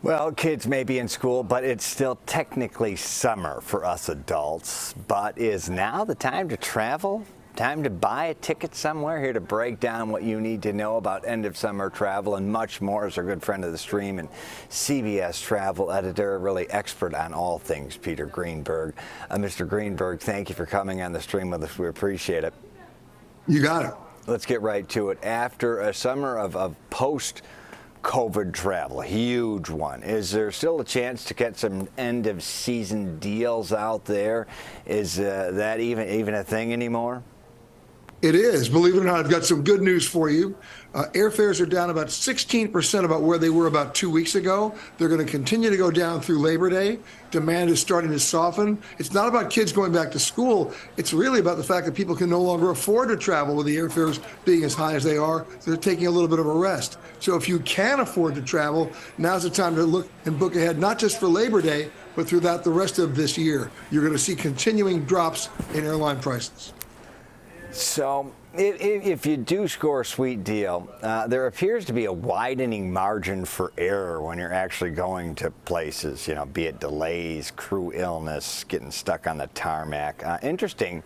Well, kids may be in school, but it's still technically summer for us adults. But is now the time to travel? Time to buy a ticket somewhere? Here to break down what you need to know about end of summer travel and much more is our good friend of the stream and CBS travel editor, really expert on all things, Peter Greenberg. Mr. Greenberg, thank you for coming on the stream with us. We appreciate it. You got it. Let's get right to it. After a summer of post-COVID travel, a huge one, is there still a chance to get some end-of-season deals out there? Is that even a thing anymore? It is. Believe it or not, I've got some good news for you. Airfares are down about 16% about where they were about 2 weeks ago. They're going to continue to go down through Labor Day. Demand is starting to soften. It's not about kids going back to school. It's really about the fact that people can no longer afford to travel with the airfares being as high as they are. They're taking a little bit of a rest. So if you can afford to travel, now's the time to look and book ahead, not just for Labor Day, but throughout the rest of this year. You're going to see continuing drops in airline prices. So if you do score a sweet deal, there appears to be a widening margin for error when you're actually going to places, be it delays, crew illness, getting stuck on the tarmac. Interesting.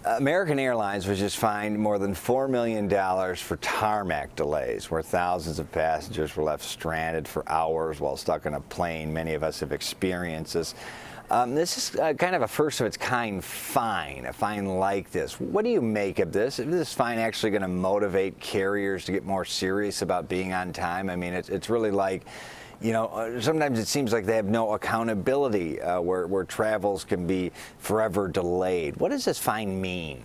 American Airlines was just fined more than $4 million for tarmac delays, where thousands of passengers were left stranded for hours while stuck on a plane. Many of us have experienced this. This is kind of a first of its kind fine, a fine like this. What do you make of this? Is this fine actually going to motivate carriers to get more serious about being on time? I mean, it's really like, sometimes it seems like they have no accountability where travels can be forever delayed. What does this fine mean?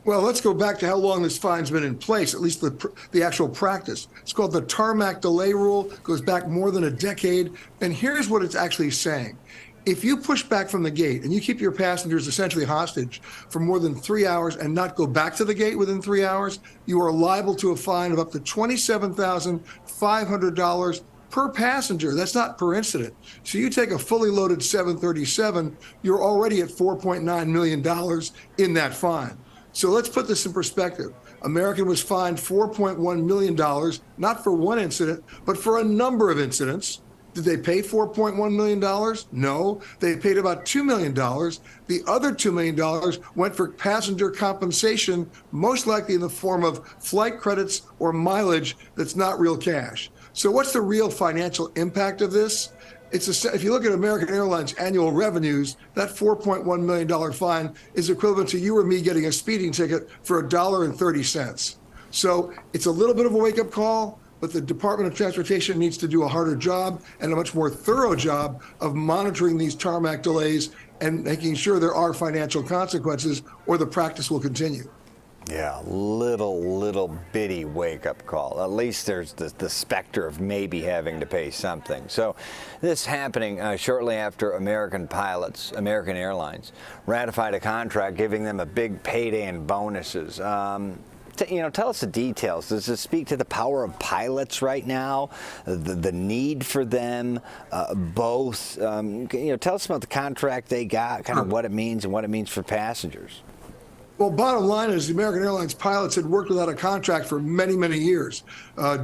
Well, let's go back to how long this fine's been in place, at least the actual practice. It's called the tarmac delay rule. It goes back more than a decade. And here's what it's actually saying. If you push back from the gate and you keep your passengers essentially hostage for more than 3 hours and not go back to the gate within 3 hours, you are liable to a fine of up to $27,500 per passenger. That's not per incident. So you take a fully loaded 737, you're already at $4.9 million in that fine. So let's put this in perspective. American was fined $4.1 million, not for one incident, but for a number of incidents. Did they pay $4.1 million? No, they paid about $2 million. The other $2 million went for passenger compensation, most likely in the form of flight credits or mileage that's not real cash. So what's the real financial impact of this? If you look at American Airlines annual revenues, that $4.1 million fine is equivalent to you or me getting a speeding ticket for $1.30. So it's a little bit of a wake-up call, but the Department of Transportation needs to do a harder job and a much more thorough job of monitoring these tarmac delays and making sure there are financial consequences, or the practice will continue. Yeah, little bitty wake-up call. At least there's the specter of maybe having to pay something. So this happening shortly after American Airlines, ratified a contract giving them a big payday and bonuses. Tell us the details. Does this speak to the power of pilots right now, the need for them, both? Tell us about the contract they got, kind of what it means and what it means for passengers. Well, bottom line is the American Airlines pilots had worked without a contract for many, many years.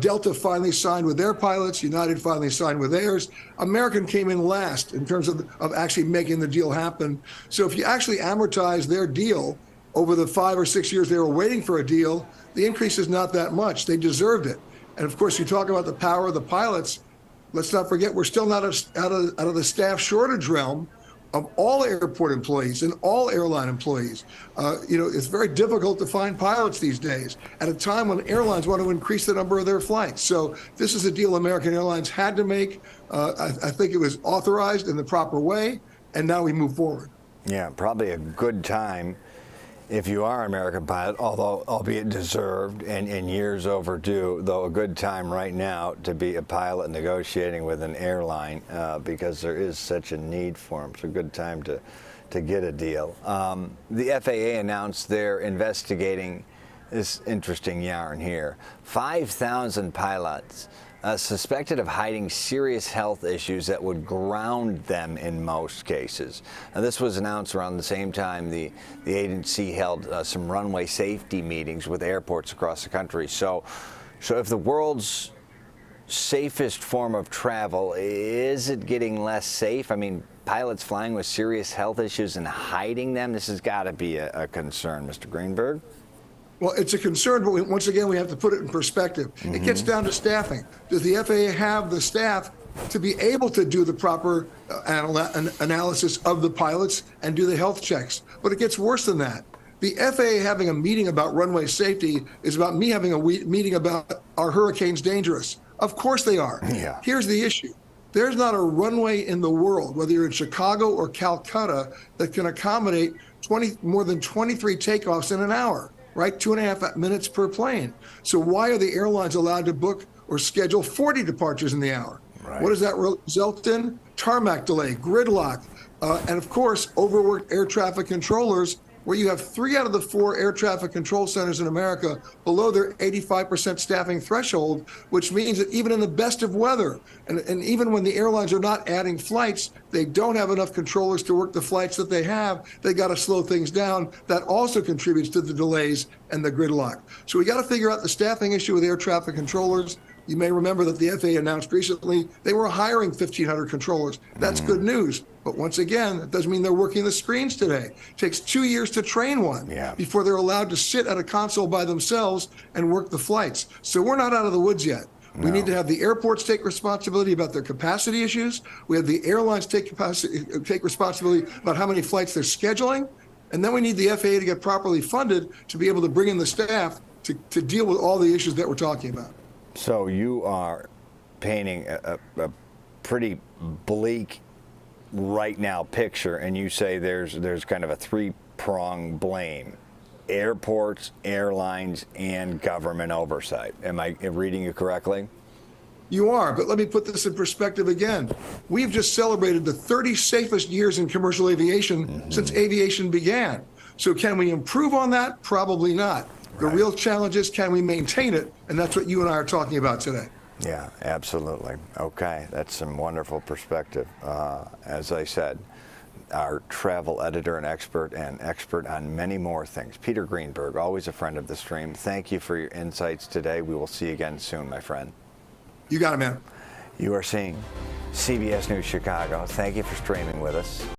Delta finally signed with their pilots. United finally signed with theirs. American came in last in terms of actually making the deal happen. So if you actually amortize their deal over the 5 or 6 years they were waiting for a deal, the increase is not that much. They deserved it. And of course, you talk about the power of the pilots. Let's not forget, we're still not out of the staff shortage realm of all airport employees and all airline employees. It's very difficult to find pilots these days at a time when airlines want to increase the number of their flights. So this is a deal American Airlines had to make. I think it was authorized in the proper way, and now we move forward. Yeah, probably a good time if you are an American pilot, although albeit deserved and years overdue, though a good time right now to be a pilot negotiating with an airline because there is such a need for them. It's a good time to get a deal. The FAA announced they're investigating this interesting yarn here. 5,000 pilots suspected of hiding serious health issues that would ground them in most cases. Now, this was announced around the same time the agency held some runway safety meetings with airports across the country. So if the world's safest form of travel. Is it getting less safe? I mean, pilots flying with serious health issues and hiding them, this has got to be a concern, Mr. Greenberg. Well, it's a concern, but once again, we have to put it in perspective. It gets down to staffing. Does the FAA have the staff to be able to do the proper analysis of the pilots and do the health checks? But it gets worse than that. The FAA having a meeting about runway safety is about me having a meeting about, are hurricanes dangerous? Of course they are. Yeah. Here's the issue. There's not a runway in the world, whether you're in Chicago or Calcutta, that can accommodate more than 23 takeoffs in an hour, right? 2.5 minutes per plane. So why are the airlines allowed to book or schedule 40 departures in the hour? Right. What does that result in? Tarmac delay, gridlock, and of course, overworked air traffic controllers, where you have 3 out of the 4 air traffic control centers in America below their 85% staffing threshold, which means that even in the best of weather, and even when the airlines are not adding flights, they don't have enough controllers to work the flights that they have. They got to slow things down. That also contributes to the delays and the gridlock. So we got to figure out the staffing issue with air traffic controllers. You may remember that the FAA announced recently they were hiring 1,500 controllers. That's good news. But once again, it doesn't mean they're working the screens today. It takes 2 years to train one before they're allowed to sit at a console by themselves and work the flights. So we're not out of the woods yet. We need to have the airports take responsibility about their capacity issues. We have the airlines take responsibility about how many flights they're scheduling. And then we need the FAA to get properly funded to be able to bring in the staff to deal with all the issues that we're talking about. So you are painting a pretty bleak right now picture, and you say there's kind of a 3-prong blame: airports, airlines, and government oversight. Am I reading you correctly? You are, but let me put this in perspective again. We've just celebrated the 30 safest years in commercial aviation since aviation began. So can we improve on that? Probably not. The real challenge is, can we maintain it? And that's what you and I are talking about today. Yeah, absolutely. Okay, that's some wonderful perspective. As I said, our travel editor and expert on many more things, Peter Greenberg, always a friend of the stream. Thank you for your insights today. We will see you again soon, my friend. You got it, man. You are seeing CBS News Chicago. Thank you for streaming with us.